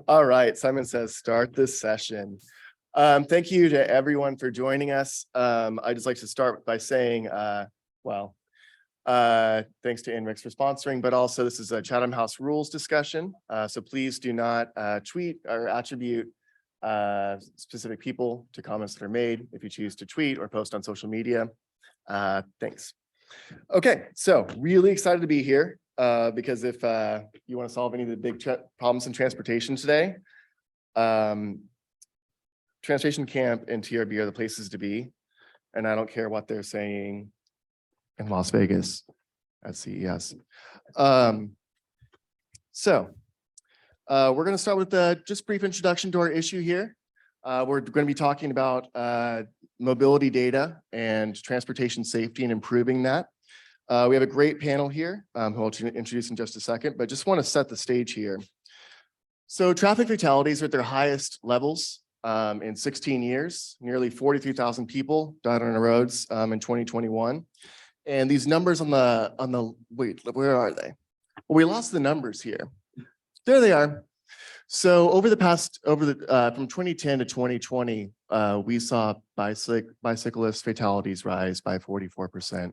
All right, Simon says start this session. Thank you to everyone for joining us. I'd just like to start by saying, thanks to INRIX for sponsoring, but also this is a Chatham House rules discussion. So please do not tweet or attribute specific people to comments that are made if you choose to tweet or post on social media. Thanks. Okay, so really excited to be here because if you want to solve any of the big problems in transportation today, Transportation Camp and TRB are the places to be. And I don't care what they're saying in Las Vegas at CES. We're going to start with just a brief introduction to our issue here. We're going to be talking about mobility data and transportation safety and improving that. We have a great panel here who I'll introduce in just a second, but just want to set the stage here. So traffic fatalities are at their highest levels in 16 years. Nearly 43,000 people died on the roads in 2021. And these numbers on the wait, where are they? Well, we lost the numbers here. There they are. So from 2010 to 2020, we saw bicyclist fatalities rise by 44%.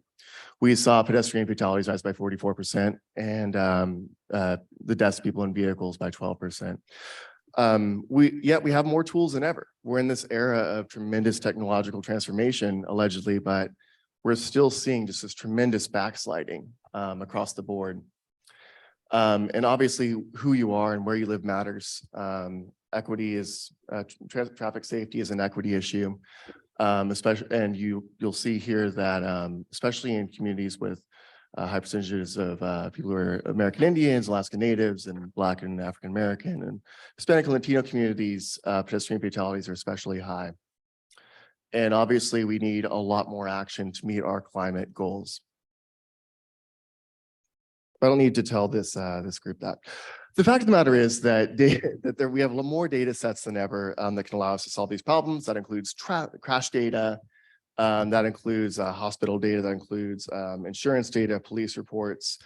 We saw pedestrian fatalities rise by 44%, and the deaths of people in vehicles by 12%. We have more tools than ever. We're in this era of tremendous technological transformation, allegedly, but we're still seeing just this tremendous backsliding across the board. And obviously, who you are and where you live matters. Equity is traffic safety is an equity issue, especially, and you'll see here that especially in communities with high percentages of people who are American Indians, Alaska Natives, and Black and African American and Hispanic and Latino communities, pedestrian fatalities are especially high. And obviously, we need a lot more action to meet our climate goals. I don't need to tell this group that. The fact of the matter is that we have more data sets than ever that can allow us to solve these problems. That includes crash data, that includes hospital data, that includes insurance data, police reports.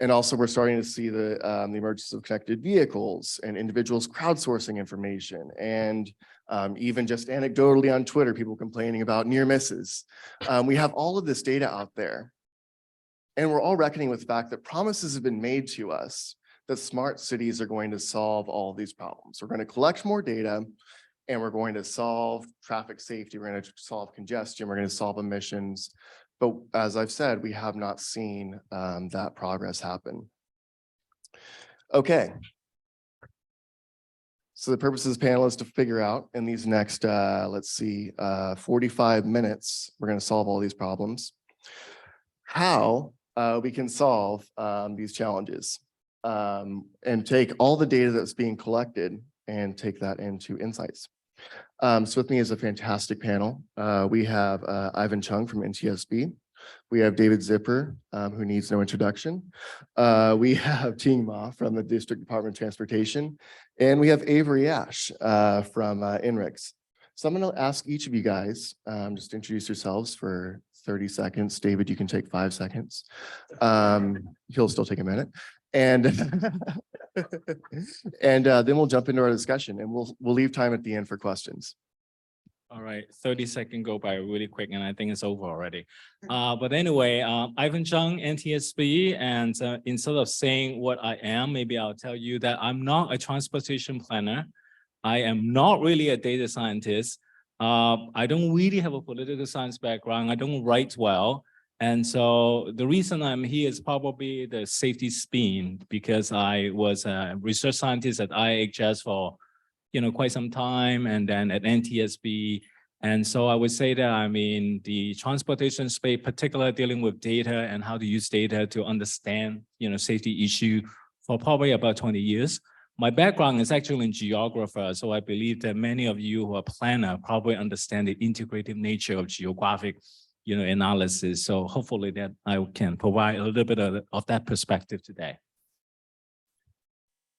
And also we're starting to see the emergence of connected vehicles and individuals crowdsourcing information, and even just anecdotally on Twitter, people complaining about near misses. We have all of this data out there. And we're all reckoning with the fact that promises have been made to us that smart cities are going to solve all of these problems. We're going to collect more data, and we're going to solve traffic safety. We're going to solve congestion. We're going to solve emissions. But as I've said, we have not seen that progress happen. Okay. So the purpose of this panel is to figure out in these next, 45 minutes, we're going to solve all these problems, how we can solve these challenges and take all the data that's being collected and take that into insights. So with me is a fantastic panel. We have Ivan Cheung from NTSB. We have David Zipper, who needs no introduction. We have Ting from the District Department of Transportation. And we have Avery Ash from INRIX. So I'm going to ask each of you guys just to introduce yourselves for 30 seconds. David, you can take 5 seconds. He'll still take a minute. And then we'll jump into our discussion, and we'll leave time at the end for questions. All right, 30 seconds go by really quick, and I think it's over already. But anyway, Ivan Cheung, NTSB, and instead of saying what I am, maybe I'll tell you that I'm not a transportation planner. I am not really a data scientist. I don't really have a political science background. I don't write well. And so the reason I'm here is probably the safety spin, because I was a research scientist at IHS for quite some time, and then at NTSB. And so I would say that I'm in the transportation space, particularly dealing with data and how to use data to understand safety issue for probably about 20 years. My background is actually in geographer, so I believe that many of you who are planner probably understand the integrative nature of geographic analysis. So hopefully that I can provide a little bit of that perspective today.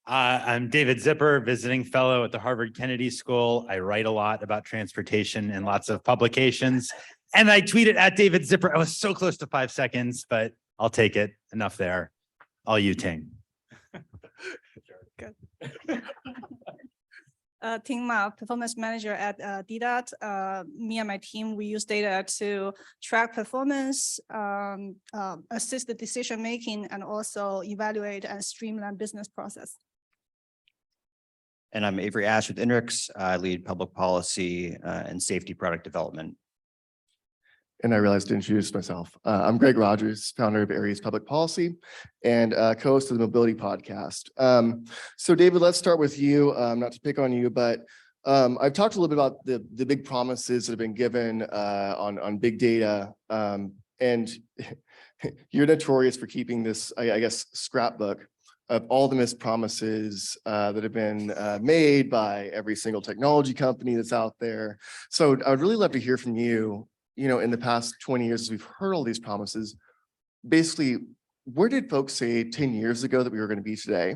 I'm David Zipper, visiting fellow at the Harvard Kennedy School. I write a lot about transportation in lots of publications. And I tweeted at David Zipper. I was so close to 5 seconds, but I'll take it. Enough there. All you, Ting. Ting Ma, performance manager at DDOT. Me and my team, we use data to track performance, assist the decision making, and also evaluate and streamline business process. And I'm Avery with INRIX. I lead public policy and safety product development. And I realized to introduce myself. I'm Greg Rogers, founder of Aries Public Policy and co-host of the Mobility Podcast. So David, let's start with you, not to pick on you, but I've talked a little bit about the big promises that have been given on big data. And you're notorious for keeping this, I guess, scrapbook of all the missed promises that have been made by every single technology company that's out there. So I would really love to hear from you. You know, in the past 20 years, as we've heard all these promises, basically, where did folks say 10 years ago that we were going to be today?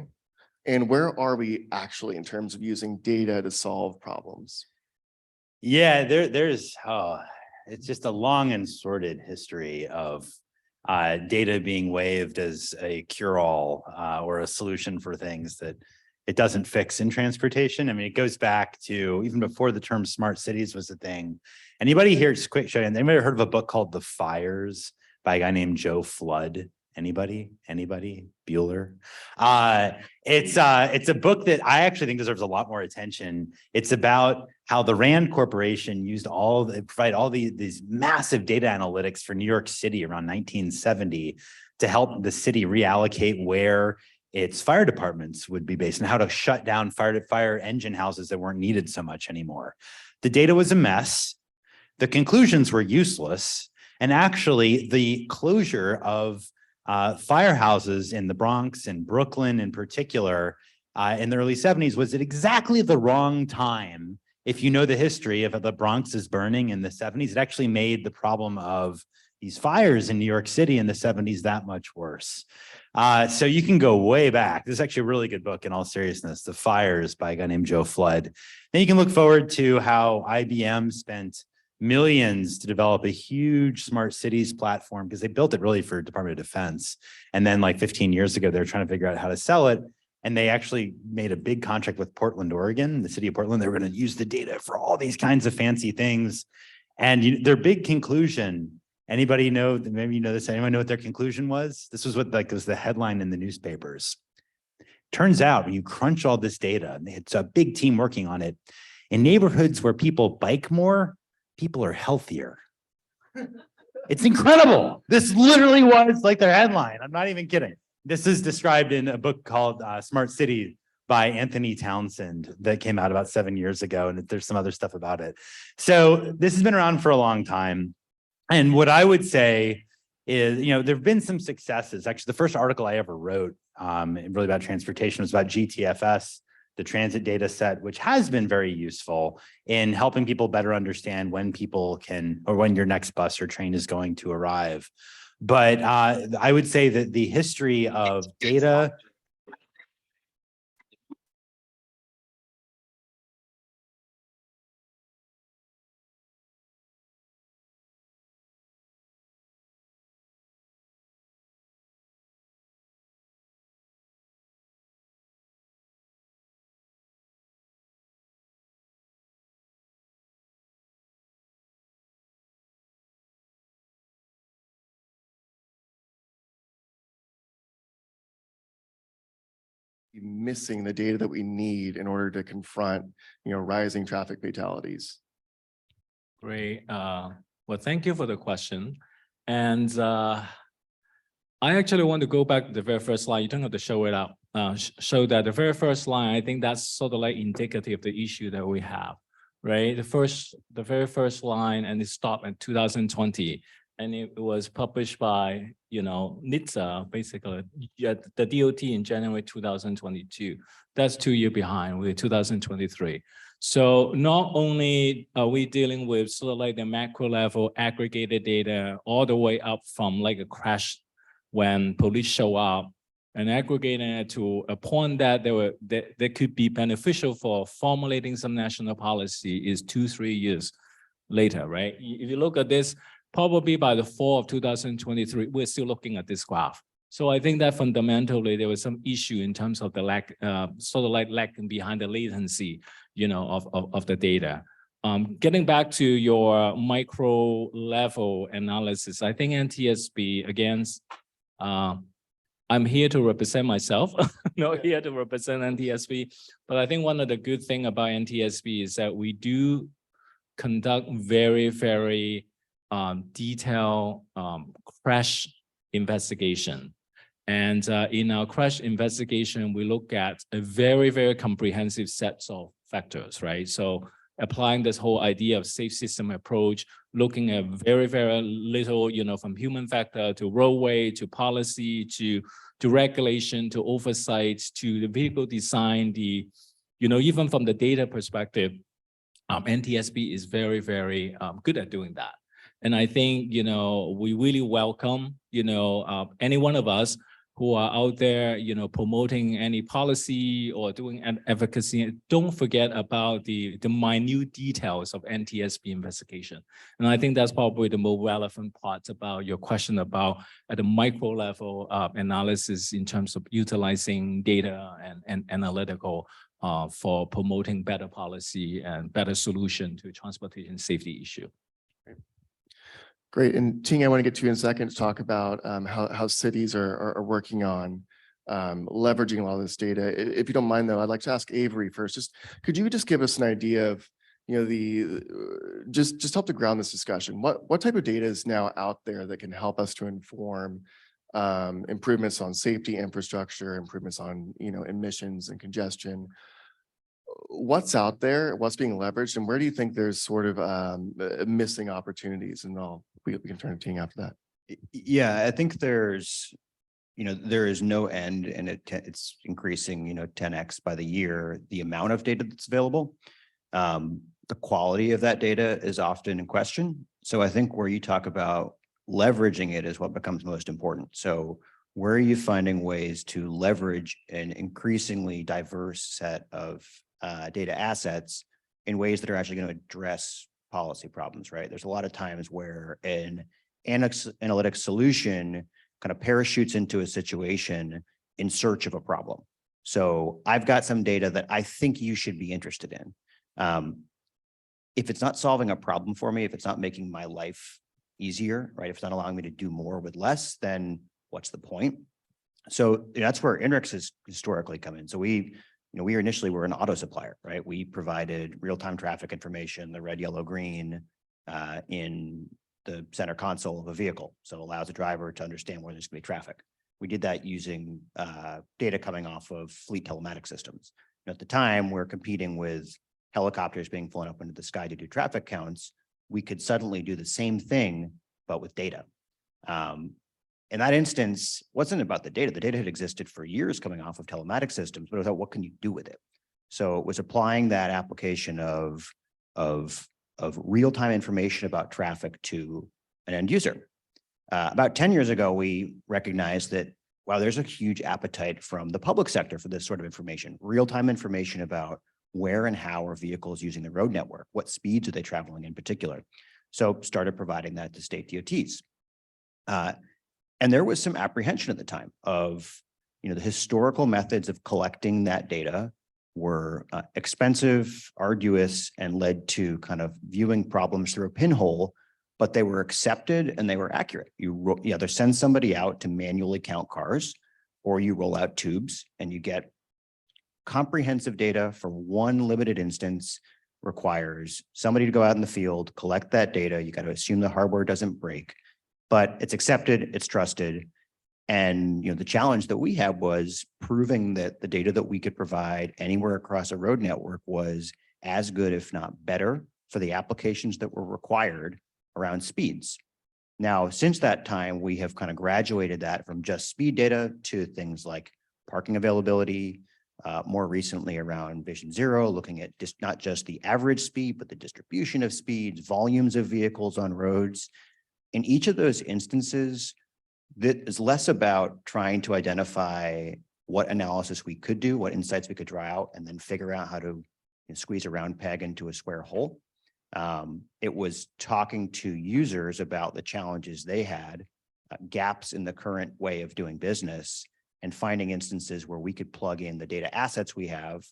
And where are we actually in terms of using data to solve problems? Yeah, it's just a long and sordid history of data being waived as a cure-all or a solution for things that it doesn't fix in transportation. I mean, it goes back to even before the term smart cities was a thing. Anybody here, just quick show you, anybody heard of a book called The Fires by a guy named Joe Flood? Anybody? Bueller? It's a book that I actually think deserves a lot more attention. It's about how the Rand Corporation used provide all these massive data analytics for New York City around 1970 to help the city reallocate where its fire departments would be based and how to shut down fire engine houses that weren't needed so much anymore. The data was a mess. The conclusions were useless. And actually the closure of firehouses in the Bronx and Brooklyn in particular in the early 70s was at exactly the wrong time. If you know the history of the Bronx is burning in the 70s, it actually made the problem of these fires in New York City in the 70s that much worse. So you can go way back. This is actually a really good book in all seriousness, The Fires by a guy named Joe Flood. Then you can look forward to how IBM spent millions to develop a huge smart cities platform because they built it really for Department of Defense. And then like 15 years ago, they were trying to figure out how to sell it. And they actually made a big contract with Portland, Oregon, the city of Portland. They were going to use the data for all these kinds of fancy things. And their big conclusion, anybody know, maybe you know this, anyone know what their conclusion was? This was what was the headline in the newspapers. Turns out when you crunch all this data, and it's a big team working on it, in neighborhoods where people bike more, people are healthier. It's incredible. This literally was like their headline. I'm not even kidding. This is described in a book called Smart City by Anthony Townsend that came out about 7 years ago. And there's some other stuff about it. So this has been around for a long time. And what I would say is, there have been some successes. Actually, the first article I ever wrote really about transportation was about GTFS, the transit data set, which has been very useful in helping people better understand when people can, or when your next bus or train is going to arrive. But I would say that the history of data. Missing the data that we need in order to confront, rising traffic fatalities? Great. Well, thank you for the question. And I actually want to go back to the very first slide. You don't have to show it up. Show that the very first line, I think that's sort of like indicative of the issue that we have, right? The very first line, and it stopped in 2020. And it was published by, NHTSA, basically, the DOT in January 2022. That's 2 years behind with 2023. So not only are we dealing with sort of like the macro level aggregated data all the way up from like a crash when police show up and aggregating it to a point that that could be beneficial for formulating some national policy is 2-3 years later, right? If you look at this, probably by the fall of 2023, we're still looking at this graph. So I think that fundamentally there was some issue in terms of the lack, sort of like lacking behind the latency, of the data. Getting back to your micro level analysis, I think NTSB, again, I'm here to represent myself, not here to represent NTSB. But I think one of the good thing about NTSB is that we do conduct very, very detailed crash investigation. And in our crash investigation, we look at a very, very comprehensive set of factors, right? So applying this whole idea of safe system approach, looking at very, very little, from human factor to roadway, to policy, to regulation, to oversight, to the vehicle design, even from the data perspective, NTSB is very, very good at doing that. And I think, we really welcome, any one of us who are out there, promoting any policy or doing advocacy. Don't forget about the minute details of NTSB investigation. And I think that's probably the more relevant part about your question about at the micro level analysis in terms of utilizing data and analytical for promoting better policy and better solution to transportation safety issue. Great. And Ting, I want to get to you in a second to talk about how cities are working on leveraging a lot of this data. If you don't mind, though, I'd like to ask Avery first. Could you just give us an idea of, just help to ground this discussion? What type of data is now out there that can help us to inform improvements on safety infrastructure, improvements on emissions and congestion? What's out there, what's being leveraged, and where do you think there's sort of missing opportunities? And we can turn to Ting after that. Yeah, I think there is no end, and it's increasing, 10x by the year, the amount of data that's available. The quality of that data is often in question. So I think where you talk about leveraging it is what becomes most important. So where are you finding ways to leverage an increasingly diverse set of data assets in ways that are actually going to address policy problems, right? There's a lot of times where an analytic solution kind of parachutes into a situation in search of a problem. So I've got some data that I think you should be interested in. If it's not solving a problem for me, if it's not making my life easier, right? If it's not allowing me to do more with less, then what's the point? So that's where INRIX has historically come in. So we initially were an auto supplier, right? We provided real-time traffic information, the red, yellow, green, in the center console of a vehicle. So it allows a driver to understand where there's going to be traffic. We did that using data coming off of fleet telematic systems. And at the time, we're competing with helicopters being flown up into the sky to do traffic counts. We could suddenly do the same thing, but with data. In that instance, wasn't about the data. The data had existed for years coming off of telematic systems, but it was about what can you do with it? So it was applying that application of real-time information about traffic to an end user. About 10 years ago, we recognized that, wow, there's a huge appetite from the public sector for this sort of information, real-time information about where and how are vehicles using the road network, what speeds are they traveling in particular. So started providing that to state DOTs. And there was some apprehension at the time of, the historical methods of collecting that data were expensive, arduous, and led to kind of viewing problems through a pinhole, but they were accepted and they were accurate. You either send somebody out to manually count cars, or you roll out tubes and you get comprehensive data for one limited instance. Requires somebody to go out in the field, collect that data. You got to assume the hardware doesn't break, but it's accepted, it's trusted. And the challenge that we had was proving that the data that we could provide anywhere across a road network was as good, if not better, for the applications that were required around speeds. Now, since that time, we have kind of graduated that from just speed data to things like parking availability, more recently around Vision Zero, looking at not just the average speed, but the distribution of speeds, volumes of vehicles on roads. In each of those instances, that is less about trying to identify what analysis we could do, what insights we could draw out, and then figure out how to squeeze a round peg into a square hole. It was talking to users about the challenges they had gaps in the current way of doing business and finding instances where we could plug in the data assets we have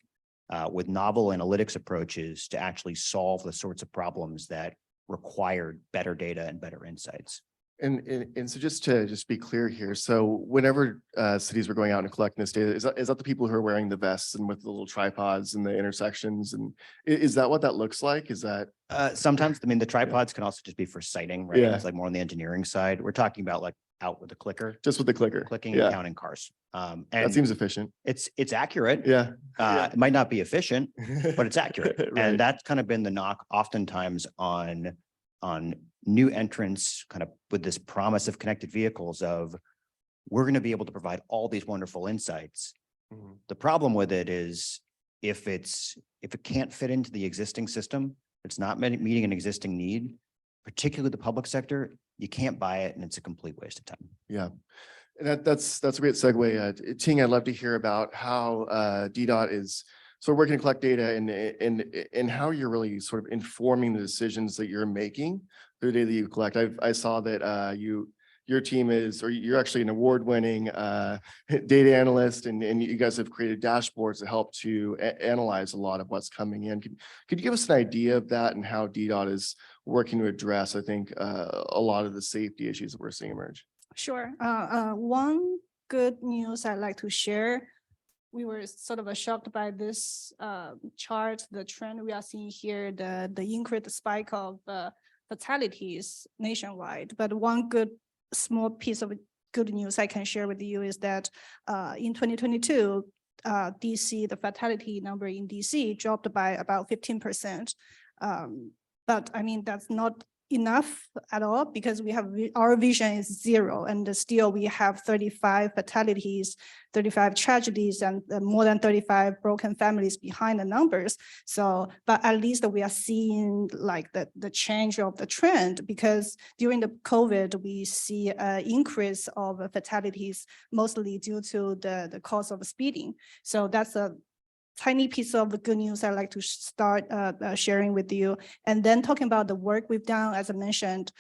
with novel analytics approaches to actually solve the sorts of problems that required better data and better insights. And so just to be clear here, so whenever cities were going out and collecting this data, is that the people who are wearing the vests and with the little tripods and the intersections? And is that what that looks like? Is that? Sometimes, I mean, the tripods can also just be for sighting, right? Yeah. It's like more on the engineering side. We're talking about like out with the clicker, Just with the clicker? clicking Yeah, and counting cars. that And seems efficient. it's accurate. Yeah. It might not be efficient, but it's accurate. Right. And that's kind of been the knock oftentimes on new entrants kind of with this promise of connected vehicles of we're going to be able to provide all these wonderful insights. Mhm. The problem with it is if it can't fit into the existing system, it's not meeting an existing need, particularly the public sector, you can't buy it and it's a complete waste of time. Yeah. And that's a great segue. Ting, I'd love to hear about how DDOT is sort of working to collect data and how you're really sort of informing the decisions that you're making through the data that you collect. I saw that your team is, or you're actually an award-winning data analyst, and you guys have created dashboards that help to analyze a lot of what's coming in. Could you give us an idea of that and how DDOT is working to address, I think, a lot of the safety issues that we're seeing emerge? Sure. One good news I'd like to share. We were sort of shocked by this chart, the trend we are seeing here, the increased spike of fatalities nationwide. But one good small piece of good news I can share with you is that in 2022, DC, the fatality number in DC dropped by about 15%. But I mean, that's not enough at all because we have our vision is zero, and still we have 35 fatalities, 35 tragedies, and more than 35 broken families behind the numbers. So, but at least we are seeing like the change of the trend, because during the COVID we see an increase of fatalities, mostly due to the cause of speeding. So that's a tiny piece of the good news I'd like to start sharing with you. And then talking about the work we've done, as I mentioned,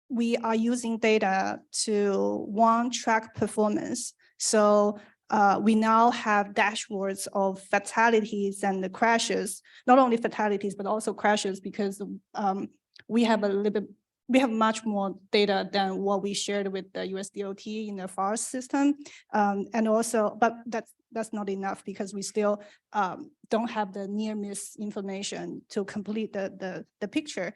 we are using data to track performance. So we now have dashboards of fatalities and the crashes, not only fatalities, but also crashes, because we have much more data than what we shared with the US DOT in the FARS system. And also, but that's not enough because we still don't have the near miss information to complete the picture.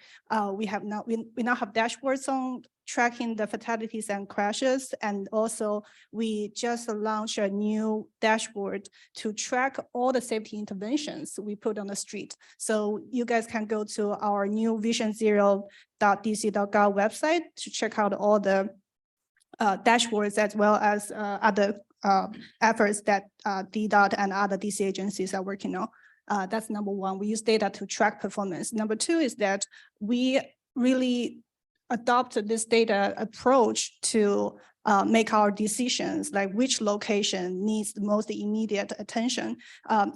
We now have dashboards on tracking the fatalities and crashes. And also we just launched a new dashboard to track all the safety interventions we put on the street. So you guys can go to our new visionzero.dc.gov website to check out all the dashboards as well as other efforts that DDOT and other DC agencies are working on. That's number one. We use data to track performance. Number two is that we really adopted this data approach to make our decisions, like which location needs the most immediate attention.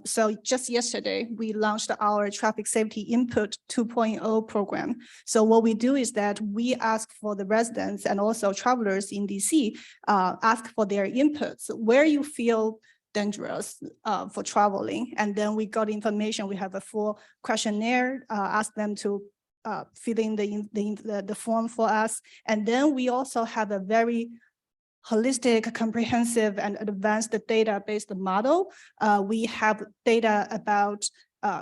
So just yesterday, we launched our Traffic Safety Input 2.0 program. So what we do is that we ask for the residents and also travelers in DC, ask for their inputs, where you feel dangerous for traveling. And then we got information. We have a full questionnaire, ask them to fill in the form for us. And then we also have a very holistic, comprehensive, and advanced data-based model. We have data about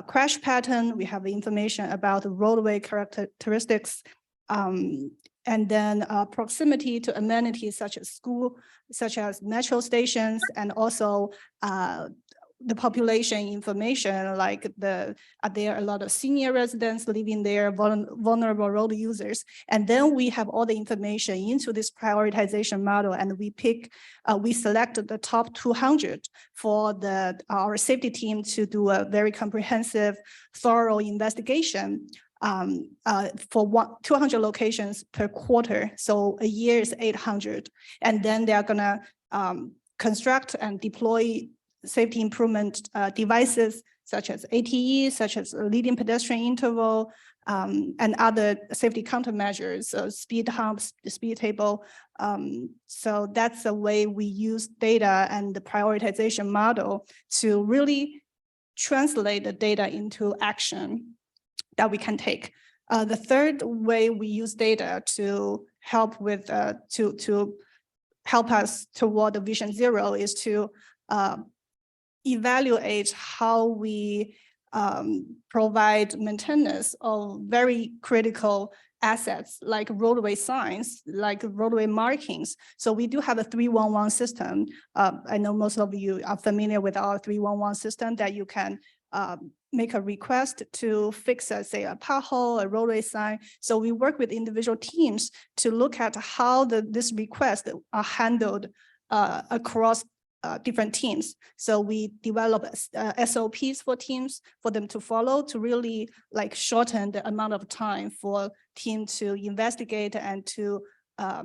crash pattern. We have information about roadway characteristics, and then proximity to amenities such as school, such as metro stations, and also the population information, like are there a lot of senior residents living there, vulnerable road users. And then we have all the information into this prioritization model, and we selected the top 200 for our safety team to do a very comprehensive, thorough investigation for 200 locations per quarter. So a year is 800. And then they're gonna construct and deploy safety improvement devices such as ATE, such as leading pedestrian interval, and other safety countermeasures, so speed humps, the speed table. So that's the way we use data and the prioritization model to really translate the data into action that we can take. The third way we use data to help with to help us toward the Vision Zero is to evaluate how we provide maintenance of very critical assets like roadway signs, like roadway markings. So we do have a 311 system. I know most of you are familiar with our 311 system that you can make a request to fix, say, a pothole, a roadway sign. So we work with individual teams to look at how this request are handled across different teams. So we develop SOPs for teams for them to follow to really like shorten the amount of time for team to investigate and to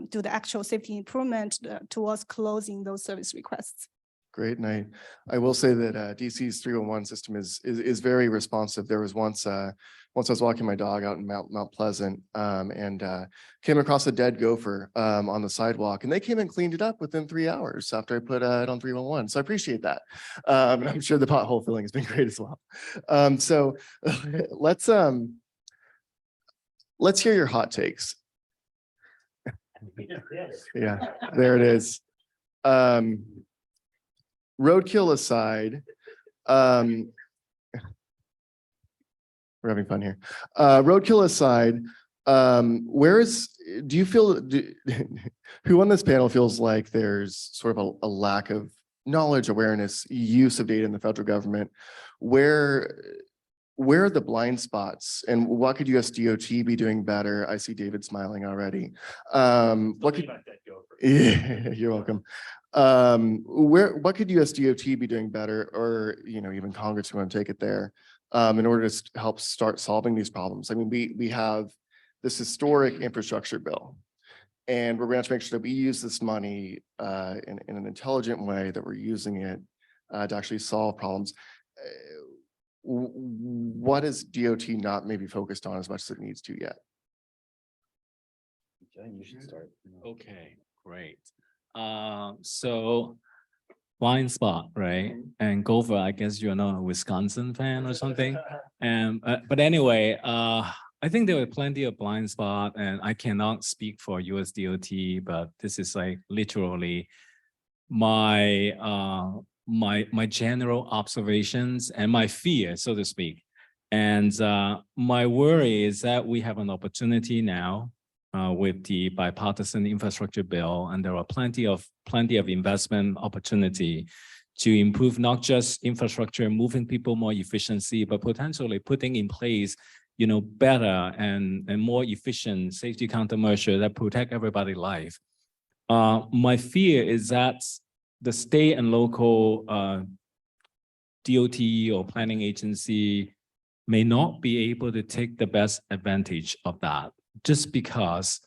do the actual safety improvement towards closing those service requests. Great, and I will say that DC's 311 system is very responsive. There was once I was walking my dog out in Mount Pleasant and came across a dead gopher on the sidewalk, and they came and cleaned it up within 3 hours after I put it on 311. So I appreciate that, and I'm sure the pothole filling has been great as well. So let's hear your hot takes. Yeah, there it is. Roadkill aside, we're having fun here. Roadkill aside, do you feel, who on this panel feels like there's sort of a lack of knowledge, awareness, use of data in the federal government? Where are the blind spots, and what could US DOT be doing better? I see David smiling already. What could, yeah, you're welcome. What could US DOT be doing better, or even Congress, we want to take it there, in order to help start solving these problems? I mean, we have this historic infrastructure bill, and we're going to have to make sure that we use this money in an intelligent way, that we're using it to actually solve problems. What is DOT not maybe focused on as much as it needs to yet? You should start. Okay, great. So blind spot, right? And Gopher, I guess you're not a Wisconsin fan or something. And but anyway, I think there were plenty of blind spot, and I cannot speak for US DOT, but this is like literally my my general observations and my fear, so to speak. And my worry is that we have an opportunity now with the bipartisan infrastructure bill, and there are plenty of investment opportunity to improve not just infrastructure, moving people more efficiency, but potentially putting in place, better and more efficient safety countermeasure that protect everybody's life. My fear is that the state and local DOT or planning agency may not be able to take the best advantage of that, just because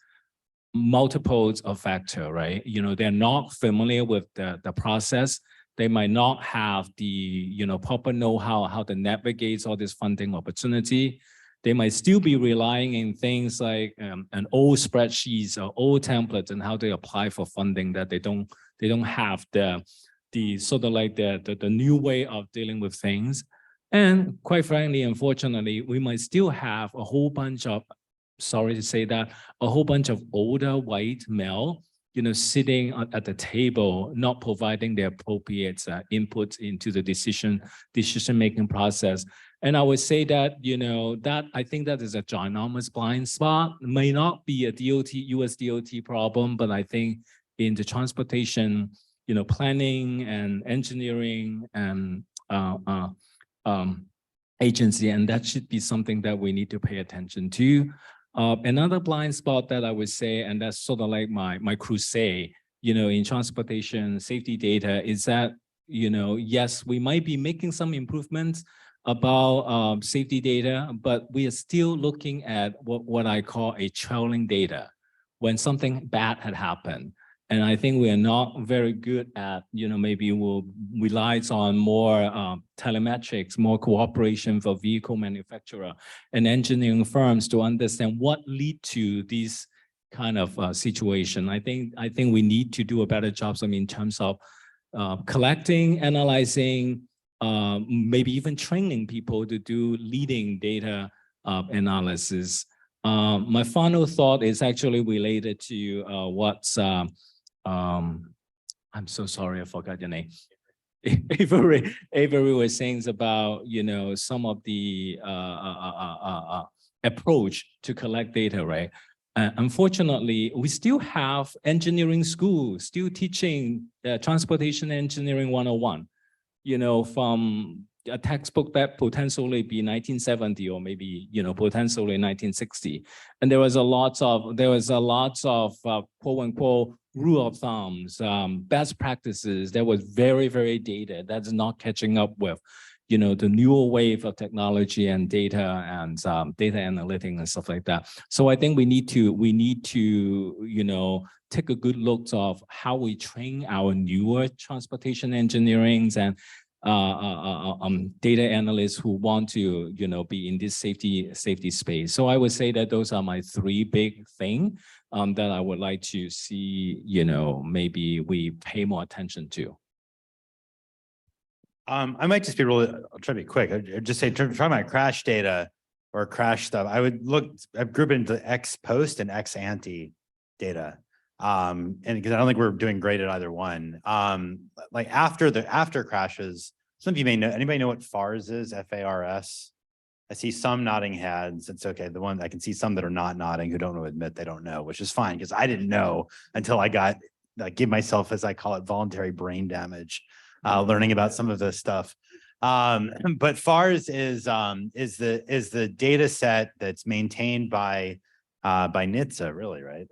multiples of factor, right? They're not familiar with the process. They might not have the proper know-how how to navigate all this funding opportunity. They might still be relying in things like an old spreadsheets or old templates and how they apply for funding, that they don't have the sort of like the new way of dealing with things. And quite frankly, unfortunately, we might still have a whole bunch of, sorry to say that, a whole bunch of older white male, sitting at the table, not providing the appropriate input into the decision-making process. And I would say that, that I think that is a ginormous blind spot. It may not be a US DOT problem, but I think in the transportation, planning and engineering and agency, and that should be something that we need to pay attention to. Another blind spot that I would say, and that's sort of like my crusade, in transportation safety data, is that, yes, we might be making some improvements about safety data, but we are still looking at what I call a trailing data. When something bad had happened, And I think we are not very good at, maybe we'll relies on more telemetrics, more cooperation for vehicle manufacturer and engineering firms to understand what lead to these kind of situation. I think we need to do a better job in terms of collecting, analyzing, maybe even training people to do leading data analysis. My final thought is actually related to what's I'm so sorry, I forgot your name. Avery was saying about, some of the approach to collect data, right? Unfortunately, we still have engineering schools still teaching transportation engineering 101, from a textbook that potentially be 1970 or maybe, potentially 1960. And there was a lot of quote unquote rule of thumbs, best practices that was very, very dated. That's not catching up with, the newer wave of technology and data and data analytics and stuff like that. So I think we need to, take a good look of how we train our newer transportation engineering and data analysts who want to, be in this safety space. So I would say that those are my three big things that I would like to see, maybe we pay more attention to. I might just be I'll try to be quick. I'd just say, talking about crash data or crash stuff, I'd group it into ex post and ex ante data. And because I don't think we're doing great at either one. Like after crashes, some of you may know, anybody know what FARS is? FARS? I see some nodding heads. It's okay. I can see some that are not nodding who don't want to admit they don't know, which is fine because I didn't know until I give myself, as I call it, voluntary brain damage, learning about some of this stuff. But FARS is the data set that's maintained by NHTSA, really, right?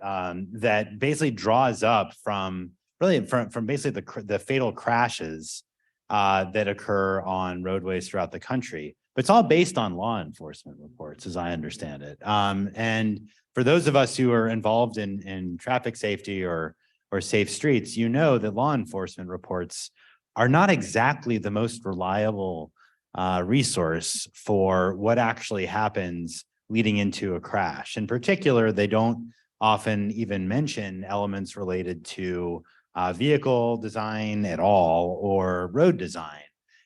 That basically draws up from basically the fatal crashes that occur on roadways throughout the country. But it's all based on law enforcement reports, as I understand it. And for those of us who are involved in traffic safety or safe streets, that law enforcement reports are not exactly the most reliable resource for what actually happens leading into a crash. In particular, they don't often even mention elements related to vehicle design at all or road design.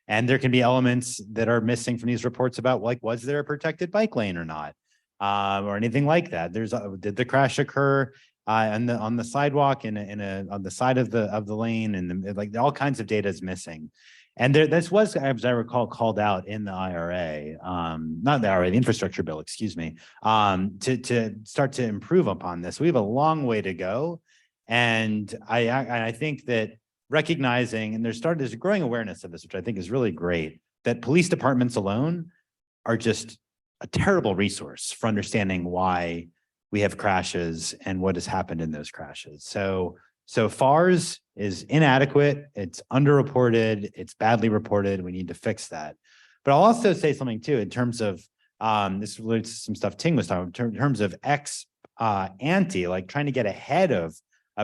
And there can be elements that are missing from these reports about, like, was there a protected bike lane or not, or anything like that. Did the crash occur on the sidewalk on the side of the lane, and like all kinds of data is missing. And this was, as I recall, called out in the IRA, not the IRA, the infrastructure bill, excuse me, to start to improve upon this. We have a long way to go. And I think that recognizing, and there's a growing awareness of this, which I think is really great, that police departments alone are just a terrible resource for understanding why we have crashes and what has happened in those crashes. So FARS is inadequate, it's underreported, it's badly reported, we need to fix that. But I'll also say something too, in terms of, this relates to some stuff Ting was talking about, in terms of ex ante, like trying to get ahead of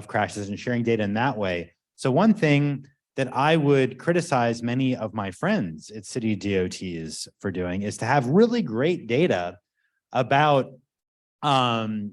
crashes and sharing data in that way. So one thing that I would criticize many of my friends at city DOTs for doing is to have really great data about the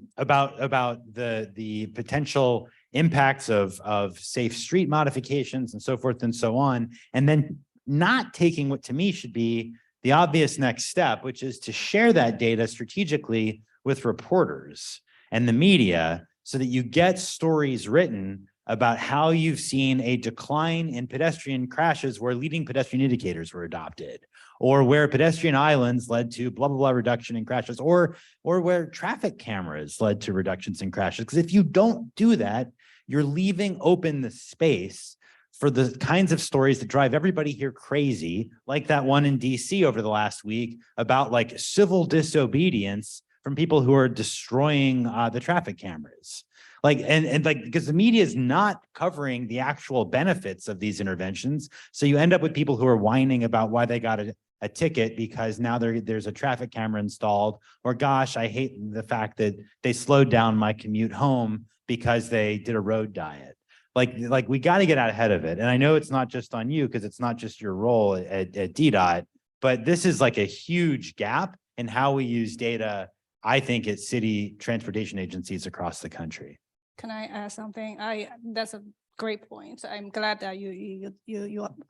potential impacts of safe street modifications and so forth and so on, and then not taking what to me should be the obvious next step, which is to share that data strategically with reporters and the media so that you get stories written about how you've seen a decline in pedestrian crashes where leading pedestrian indicators were adopted, or where pedestrian islands led to blah, blah, blah reduction in crashes, or where traffic cameras led to reductions in crashes. Because if you don't do that, you're leaving open the space for the kinds of stories that drive everybody here crazy, like that one in DC over the last week about like civil disobedience from people who are destroying the traffic cameras. Because the media is not covering the actual benefits of these interventions. So you end up with people who are whining about why they got a ticket because now there's a traffic camera installed, or gosh, I hate the fact that they slowed down my commute home because they did a road diet. Like we got to get out ahead of it. And I know it's not just on you because it's not just your role at DDOT, but this is like a huge gap in how we use data, I think, at city transportation agencies across the country. Can I add something? That's a great point. I'm glad that you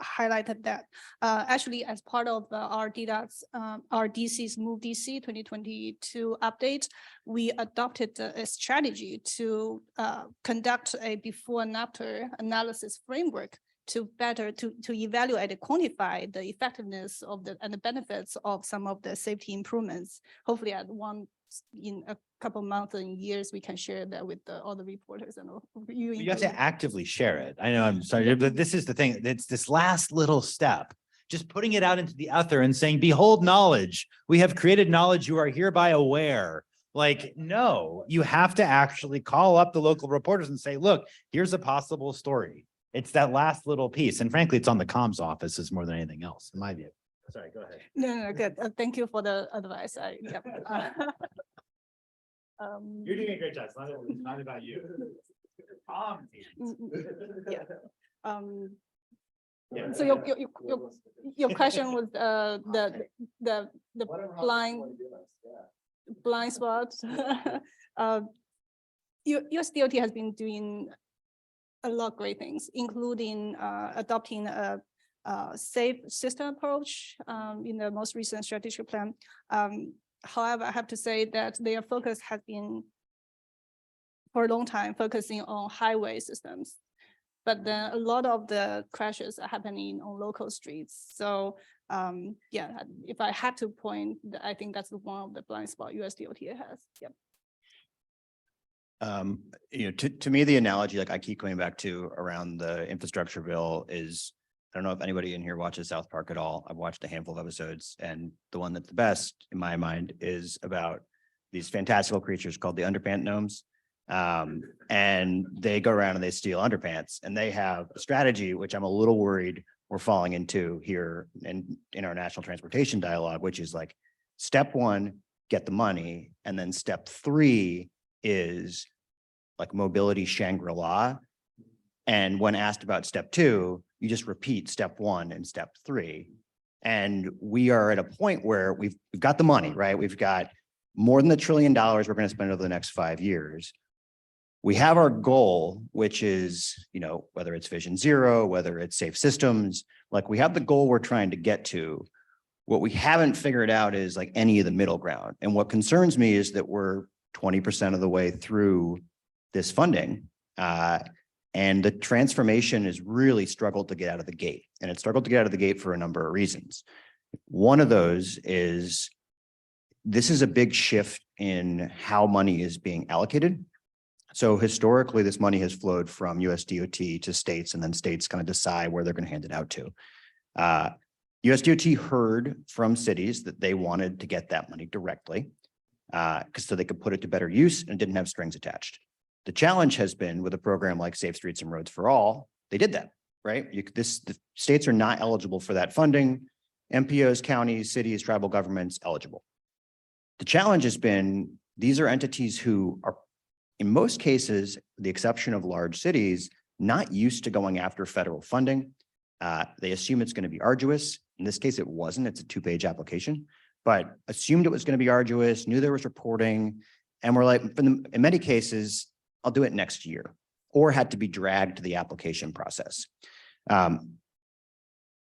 highlighted that. Actually, as part of our DDOT's, our DC's Move DC 2022 update, we adopted a strategy to conduct a before and after analysis framework to better to evaluate and quantify the effectiveness of and the benefits of some of the safety improvements. Hopefully in a couple months and years, we can share that with all the reporters and you. You have to actively share it. I know, I'm sorry, but this is the thing. It's this last little step, just putting it out into the ether and saying, behold knowledge. We have created knowledge. You are hereby aware. Like, no, you have to actually call up the local reporters and say, look, here's a possible story. It's that last little piece. And frankly, it's on the comms offices more than anything else, in my view. Sorry, go ahead. No, good. Thank you for the advice. You're doing a great job. It's not about you. Yeah. So your question was the blind spot. US DOT has been doing a lot of great things, including adopting a safe system approach in the most recent strategic plan. However, I have to say that their focus has been for a long time focusing on highway systems, but then a lot of the crashes are happening on local streets. So yeah, if I had to point, I think that's one of the blind spot US DOT has. Yep. To me, the analogy, like I keep going back to around the infrastructure bill is, I don't know if anybody in here watches South Park at all. I've watched a handful of episodes, and the one that's the best in my mind is about these fantastical creatures called the underpant gnomes. And they go around and they steal underpants, and they have a strategy, which I'm a little worried we're falling into here in our national transportation dialogue, which is like step one, get the money. And then step three is like mobility Shangri-La. And when asked about step two, you just repeat step one and step three. And we are at a point where we've got the money, right? We've got more than $1 trillion we're going to spend over the next 5 years. We have our goal, which is, whether it's Vision Zero, whether it's safe systems, like we have the goal we're trying to get to. What we haven't figured out is like any of the middle ground. And what concerns me is that we're 20% of the way through this funding. And the transformation has really struggled to get out of the gate. And it struggled to get out of the gate for a number of reasons. One of those is this is a big shift in how money is being allocated. So historically, this money has flowed from US DOT to states, and then states kind of decide where they're going to hand it out to. US DOT heard from cities that they wanted to get that money directly, so they could put it to better use and didn't have strings attached. The challenge has been with a program like Safe Streets and Roads for All, they did that, right? The states are not eligible for that funding. MPOs, counties, cities, tribal governments eligible. The challenge has been, these are entities who are, in most cases, with the exception of large cities, not used to going after federal funding. They assume it's going to be arduous. In this case, it wasn't. It's a 2-page application, but assumed it was going to be arduous, knew there was reporting, and were like, in many cases, I'll do it next year, or had to be dragged to the application process.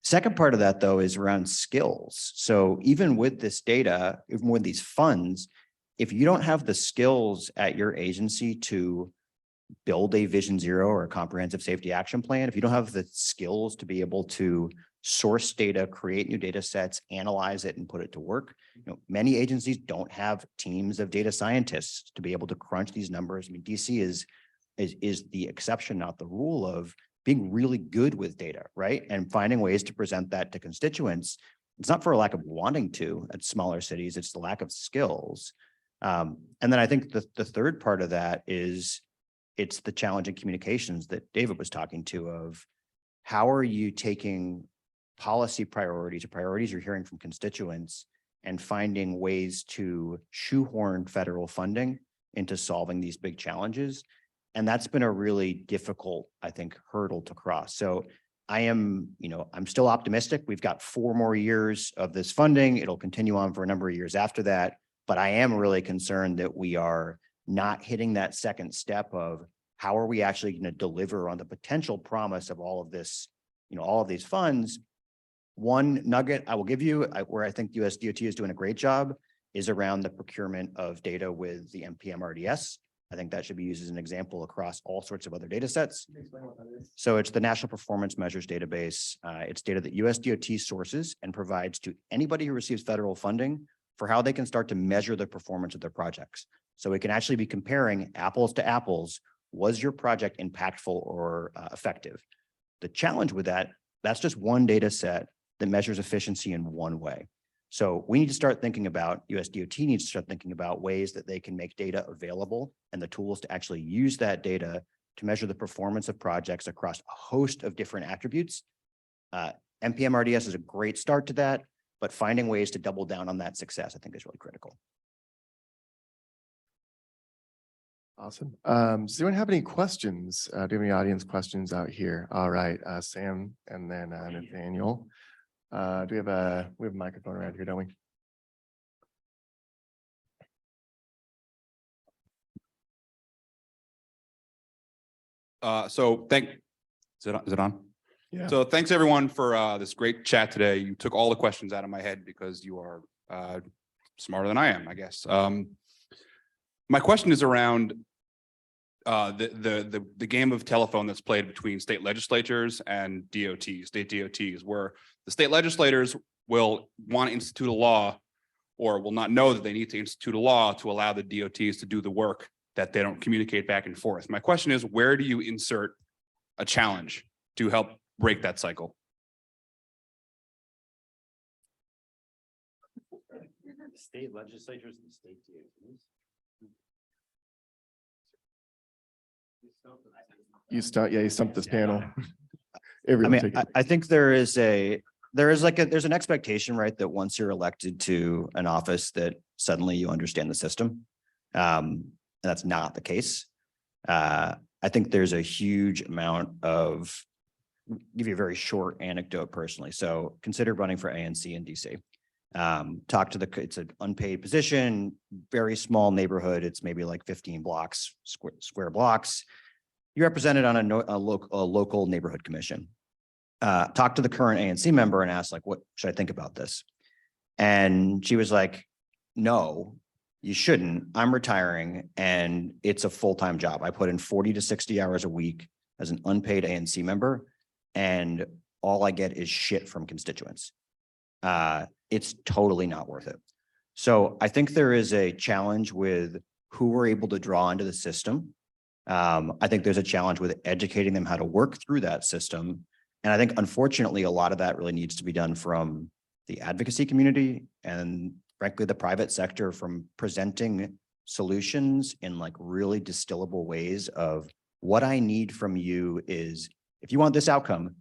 Second part of that, though, is around skills. So even with this data, even with these funds, if you don't have the skills at your agency to build a Vision Zero or a comprehensive safety action plan, if you don't have the skills to be able to source data, create new data sets, analyze it, and put it to work, many agencies don't have teams of data scientists to be able to crunch these numbers. I mean, DC is the exception, not the rule, of being really good with data, right? And finding ways to present that to constituents. It's not for a lack of wanting to at smaller cities, it's the lack of skills. And then I think the third part of that is it's the challenging communications that David was talking to of how are you taking policy priorities or priorities you're hearing from constituents and finding ways to shoehorn federal funding into solving these big challenges. And that's been a really difficult, I think, hurdle to cross. So I'm still optimistic. We've got 4 more years of this funding. It'll continue on for a number of years after that. But I am really concerned that we are not hitting that second step of how are we actually going to deliver on the potential promise of all of this, all of these funds. One nugget I will give you where I think US DOT is doing a great job is around the procurement of data with the NPM RDS. I think that should be used as an example across all sorts of other data sets. So it's the National Performance Measures Database. It's data that US DOT sources and provides to anybody who receives federal funding for how they can start to measure the performance of their projects. So we can actually be comparing apples to apples. Was your project impactful or effective? The challenge with that, that's just one data set that measures efficiency in one way. So we need to start thinking about, US DOT needs to start thinking about ways that they can make data available and the tools to actually use that data to measure the performance of projects across a host of different attributes. NPM RDS is a great start to that, but finding ways to double down on that success, I think, is really critical. Awesome. Does anyone have any questions? Do you have any audience questions out here? All right, Sam and then Nathaniel. We have a microphone around here, don't we? Is it on? Yeah. So thanks everyone for this great chat today. You took all the questions out of my head because you are smarter than I am, I guess. My question is around the game of telephone that's played between state legislatures and state DOTs, where the state legislators will want to institute a law or will not know that they need to institute a law to allow the DOTs to do the work that they don't communicate back and forth. My question is, where do you insert a challenge to help break that cycle? State legislatures and state DOTs. You stumped this panel. I Everyone mean, take it. I think there's an expectation, right, that once you're elected to an office that suddenly you understand the system. And that's not the case. I think there's a huge amount of, give you a very short anecdote personally. So consider running for ANC in DC. It's an unpaid position, very small neighborhood. It's maybe like 15 blocks, square blocks. You're represented on a local neighborhood commission. Talk to the current ANC member and ask, like, what should I think about this? And she was like, no, you shouldn't. I'm retiring and it's a full-time job. I put in 40 to 60 hours a week as an unpaid ANC member, and all I get is shit from constituents. It's totally not worth it. So I think there is a challenge with who we're able to draw into the system. I think there's a challenge with educating them how to work through that system. And I think, unfortunately, a lot of that really needs to be done from the advocacy community and, frankly, the private sector, from presenting solutions in like really distillable ways of what I need from you is, if you want this outcome,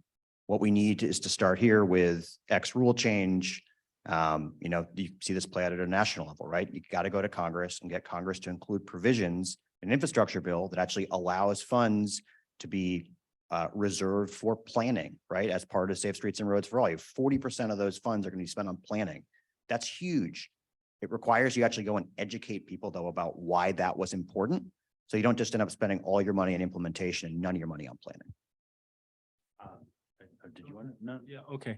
what we need is to start here with X rule change. You see this play out at a national level, right? You got to go to Congress and get Congress to include provisions in an infrastructure bill that actually allows funds to be reserved for planning, right? As part of Safe Streets and Roads for All. 40% of those funds are going to be spent on planning. That's huge. It requires you actually go and educate people, though, about why that was important. So you don't just end up spending all your money on implementation and none of your money on planning. Did you want to? No. Yeah, okay.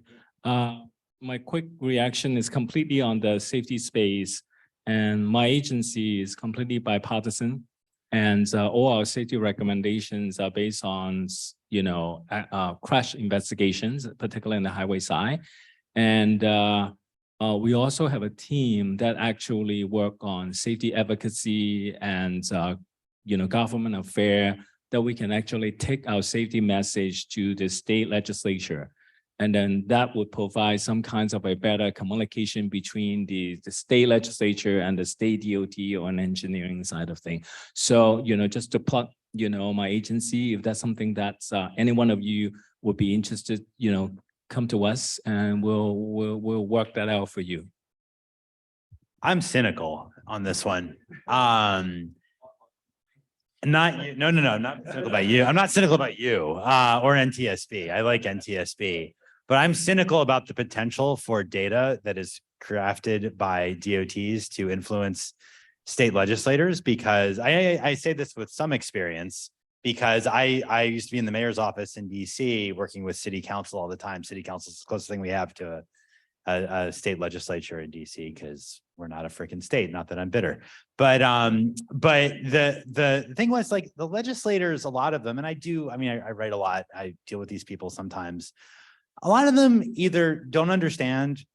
My quick reaction is completely on the safety space, and my agency is completely bipartisan, and all our safety recommendations are based on, crash investigations, particularly on the highway side. And we also have a team that actually work on safety advocacy and, government affair, that we can actually take our safety message to the state legislature. And then that would provide some kinds of a better communication between the state legislature and the state DOT on engineering side of things. So, just to plug, my agency, if that's something that any one of you would be interested, come to us and we'll work that out for you. I'm cynical on this one. Not you. No, not cynical about you. I'm not cynical about you or NTSB. I like NTSB, but I'm cynical about the potential for data that is crafted by DOTs to influence state legislators, because I say this with some experience, because I used to be in the mayor's office in DC working with city council all the time. City council is the closest thing we have to a state legislature in DC, because we're not a freaking state. Not that I'm bitter, but the thing was, like, the legislators, a lot of them, and I write a lot. I deal with these people sometimes. A lot of them either don't understand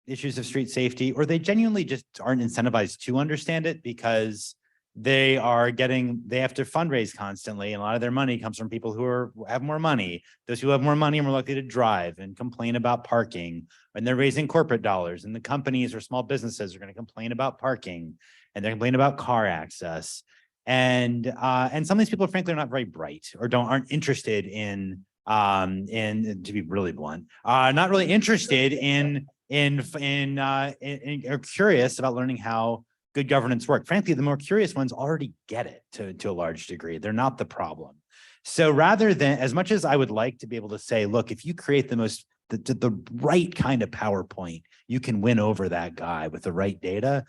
issues of street safety, or they genuinely just aren't incentivized to understand it, because they have to fundraise constantly, and a lot of their money comes from people who have more money. Those who have more money are more likely to drive and complain about parking, and they're raising corporate dollars, and the companies or small businesses are going to complain about parking, and they're complaining about car access. And some of these people, frankly, are not very bright, or aren't interested in to be really blunt, not really interested in are curious about learning how good governance work. Frankly, the more curious ones already get it to a large degree. They're not the problem. So rather than, as much as I would like to be able to say, look, if you create the right kind of PowerPoint, you can win over that guy with the right data.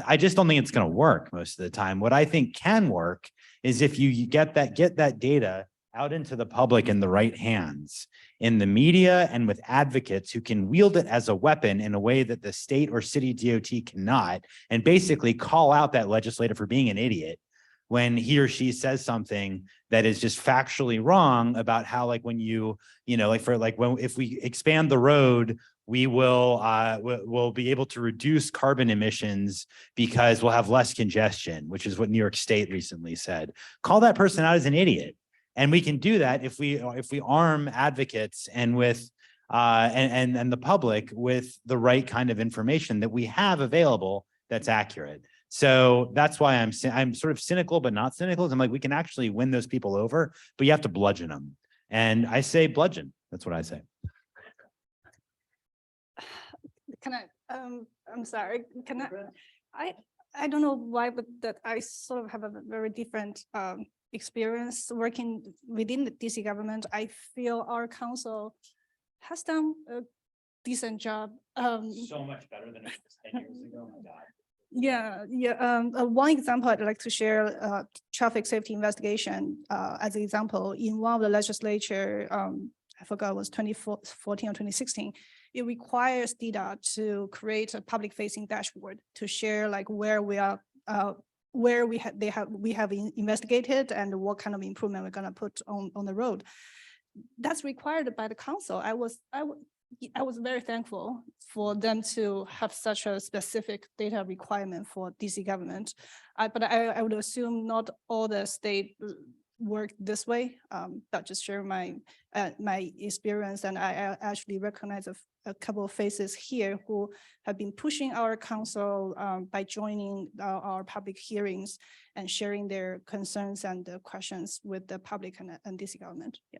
I just don't think it's going to work most of the time. What I think can work is if you get that data out into the public in the right hands, in the media and with advocates who can wield it as a weapon in a way that the state or city DOT cannot, and basically call out that legislator for being an idiot when he or she says something that is just factually wrong about how, like, when if we expand the road, we will be able to reduce carbon emissions because we'll have less congestion, which is what New York State recently said. Call that person out as an idiot. And we can do that if we arm advocates and with and the public with the right kind of information that we have available that's accurate. So that's why I'm sort of cynical, but not cynical. I'm like, we can actually win those people over, but you have to bludgeon them. And I say bludgeon. That's what I say. Can I, I'm sorry, can I don't know why, but that I sort of have a very different experience working within the DC government. I feel our council has done a decent job. So much better than it was 10 years ago. Oh my God. Yeah. One example I'd like to share, traffic safety investigation as an example. In one of the legislature, I forgot it was 2014 or 2016, it requires DDOT to create a public facing dashboard to share, like, where we are, where we have investigated and what kind of improvement we're going to put on the road. That's required by the council. I was very thankful for them to have such a specific data requirement for DC government. But I would assume not all the state work this way. But just share my experience, and I actually recognize a couple of faces here who have been pushing our council by joining our public hearings and sharing their concerns and questions with the public and DC government. Yeah.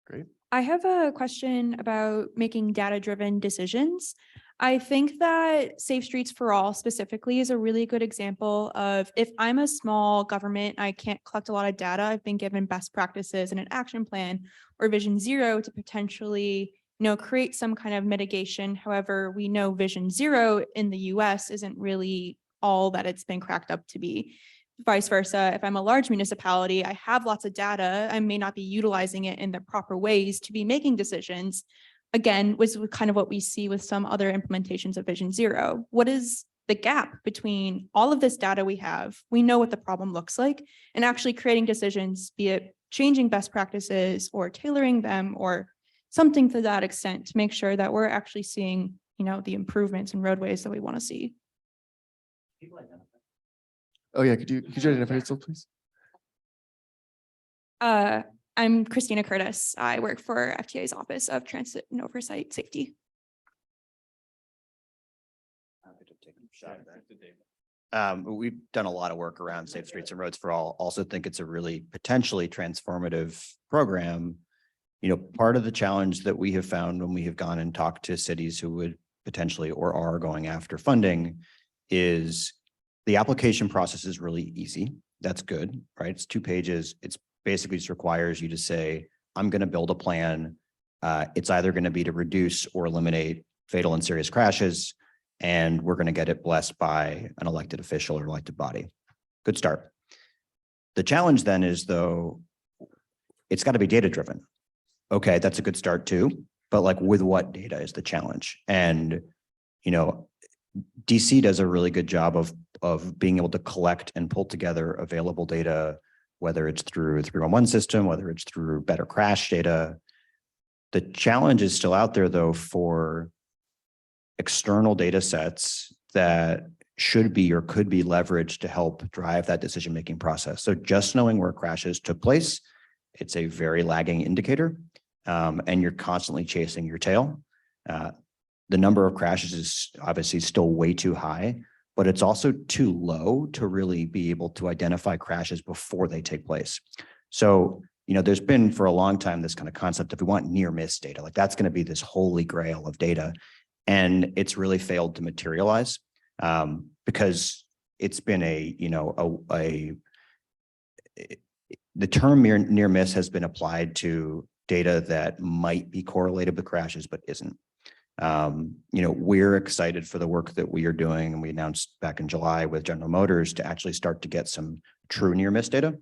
Great. I have a question about making data-driven decisions. I think that Safe Streets for All specifically is a really good example of, if I'm a small government, I can't collect a lot of data, I've been given best practices and an action plan or Vision Zero to potentially, create some kind of mitigation. However, we know Vision Zero in the US isn't really all that it's been cracked up to be. Vice versa, if I'm a large municipality, I have lots of data, I may not be utilizing it in the proper ways to be making decisions. Again, was kind of what we see with some other implementations of Vision Zero. What is the gap between all of this data we have, we know what the problem looks like, and actually creating decisions, be it changing best practices or tailoring them or something to that extent, to make sure that we're actually seeing, the improvements in roadways that we want to see. Oh yeah, could you identify yourself, please? I'm Christina Curtis. I work for FTA's Office of Transit and Oversight Safety. We've done a lot of work around Safe Streets and Roads for All. Also think it's a really potentially transformative program. Part of the challenge that we have found when we have gone and talked to cities who would potentially or are going after funding is the application process is really easy. that's good, right? It's 2 pages. It's basically just requires you to say, I'm going to build a plan. It's either going to be to reduce or eliminate fatal and serious crashes, and we're going to get it blessed by an elected official or elected body. Good start. The challenge then is, though, it's got to be data driven. Okay, that's a good start too, but like with what data is the challenge? And, you know, DC does a really good job of being able to collect and pull together available data, whether it's through the 311 system, whether it's through better crash data. The challenge is still out there, though, for external data sets that should be or could be leveraged to help drive that decision-making process. So just knowing where crashes took place, it's a very lagging indicator, and you're constantly chasing your tail. The number of crashes is obviously still way too high, but it's also too low to really be able to identify crashes before they take place. So, you know, there's been for a long time this kind of concept of we want near miss data, like that's going to be this holy grail of data. And it's really failed to materialize because it's been the term near miss has been applied to data that might be correlated with crashes, but isn't. You know, we're excited for the work that we are doing, and we announced back in July with General Motors to actually start to get some true near miss data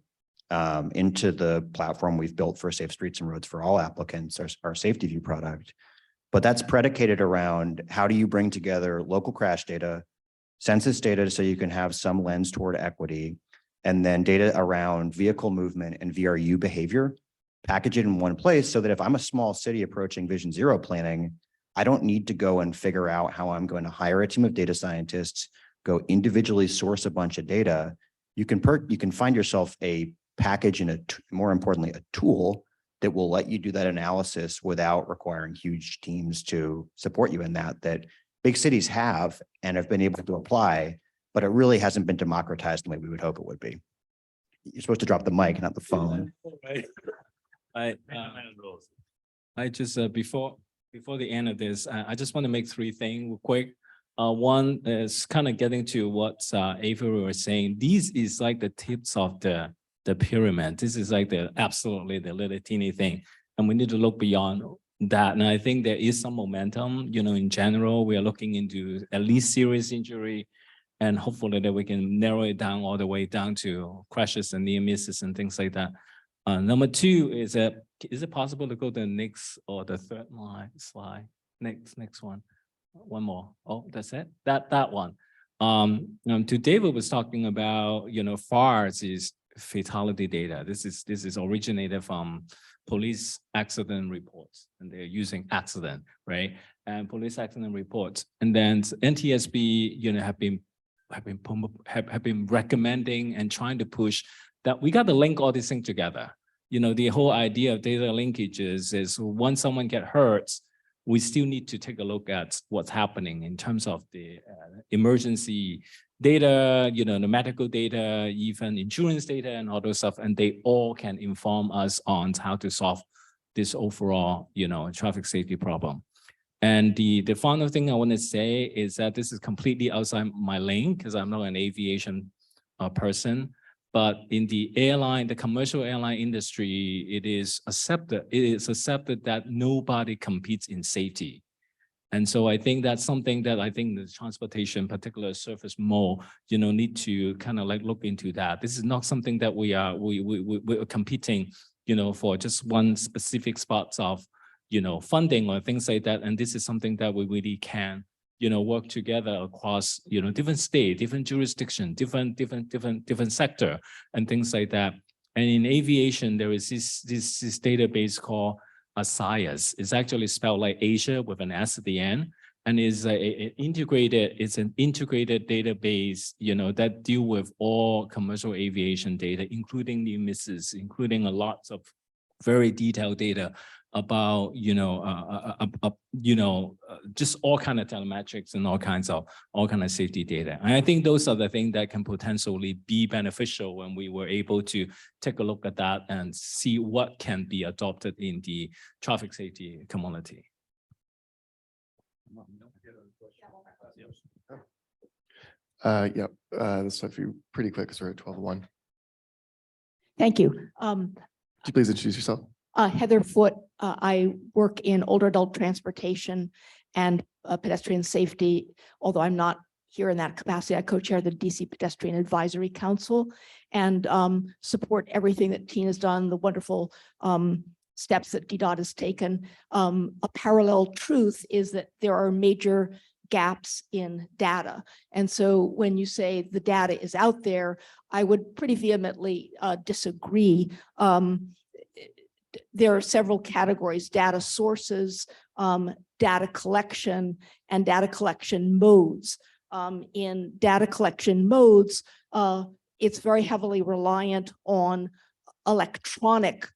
into the platform we've built for Safe Streets and Roads for All applicants, our Safety View product. But that's predicated around how do you bring together local crash data, census data, so you can have some lens toward equity, and then data around vehicle movement and VRU behavior, package it in one place so that if I'm a small city approaching Vision Zero planning, I don't need to go and figure out how I'm going to hire a team of data scientists, go individually source a bunch of data. You can find yourself a package and more importantly, a tool that will let you do that analysis without requiring huge teams to support you in that big cities have and have been able to apply, but it really hasn't been democratized the way we would hope it would be. You're supposed to drop the mic, not the phone. I just before the end of this, I just want to make 3 things real quick. One is kind of getting to what Avery was saying. This is like the tips of the pyramid. This is like absolutely the little teeny thing, and we need to look beyond that. And I think there is some momentum. You know, in general, we are looking into at least serious injury, and hopefully that we can narrow it down all the way down to crashes and near misses and things like that. Number 2 is that is it possible to go to the next or the third slide? Next one. One more. Oh, that's it. That one. To David was talking about, you know, FARS is fatality data. This is originated from police accident reports, and they're using accident, right? And police accident reports, and then NTSB, you know, have been recommending and trying to push that we got to link all these things together. You know, the whole idea of data linkages is once someone get hurt, we still need to take a look at what's happening in terms of the emergency data, you know, the medical data, even insurance data and all those stuff, and they all can inform us on how to solve this overall, you know, traffic safety problem. And the final thing I want to say is that this is completely outside my lane because I'm not an aviation person. But in the airline, the commercial airline industry, it is accepted that nobody competes in safety. And so I think that's something that I think the transportation, particular surface mode, you know, need to kind of like look into that. This is not something that we are competing, you know, for just one specific spots of, you know, funding or things like that. And this is something that we really can, you know, work together across, you know, different state, different jurisdiction, different sector and things like that. And in aviation, there is this database called ASIAS. It's actually spelled like Asia with an S at the end, and is it's an integrated database, you know, that deal with all commercial aviation data, including the emissions, including a lot of very detailed data about, you know, just all kind of telemetrics and all kind of safety data. And I think those are the things that can potentially be beneficial when we were able to take a look at that and see what can be adopted in the traffic safety community. Yeah, this will be pretty quick because we're at 12:01. Thank you. Could you please introduce yourself? Heather Foote, I work in older adult transportation and pedestrian safety. Although I'm not here in that capacity, I co-chair the DC Pedestrian Advisory Council and support everything that Tina's done, the wonderful steps that DDOT has taken. A parallel truth is that there are major gaps in data. And so when you say the data is out there, I would pretty vehemently disagree. There are several categories: data sources, data collection, and data collection modes. In data collection modes, it's very heavily reliant on electronic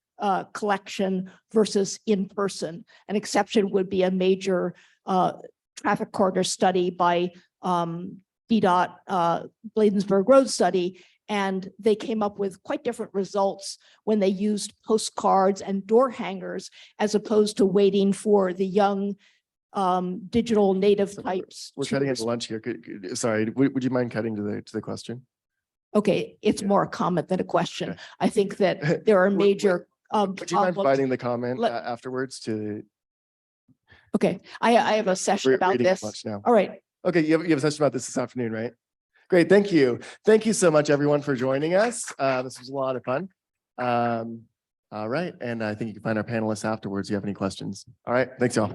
collection versus in-person. An exception would be a major traffic corridor study by DDOT, Bladensburg Road study, and they came up with quite different results when they used postcards and door hangers as opposed to waiting for the young digital native types. We're to cutting into lunch here. Sorry, would you mind cutting to the question? Okay, it's Yeah. more a comment than a question. Okay. I think that there are major. Would you mind problems. providing the comment Let- afterwards to? Okay, I have a session We're about eating this. lunch now. All right. Okay, you have a session about this afternoon, right? Great, thank you. Thank you so much, everyone, for joining us. This was a lot of fun. All right, and I think you can find our panelists afterwards. If you have any questions. All right, thanks, y'all.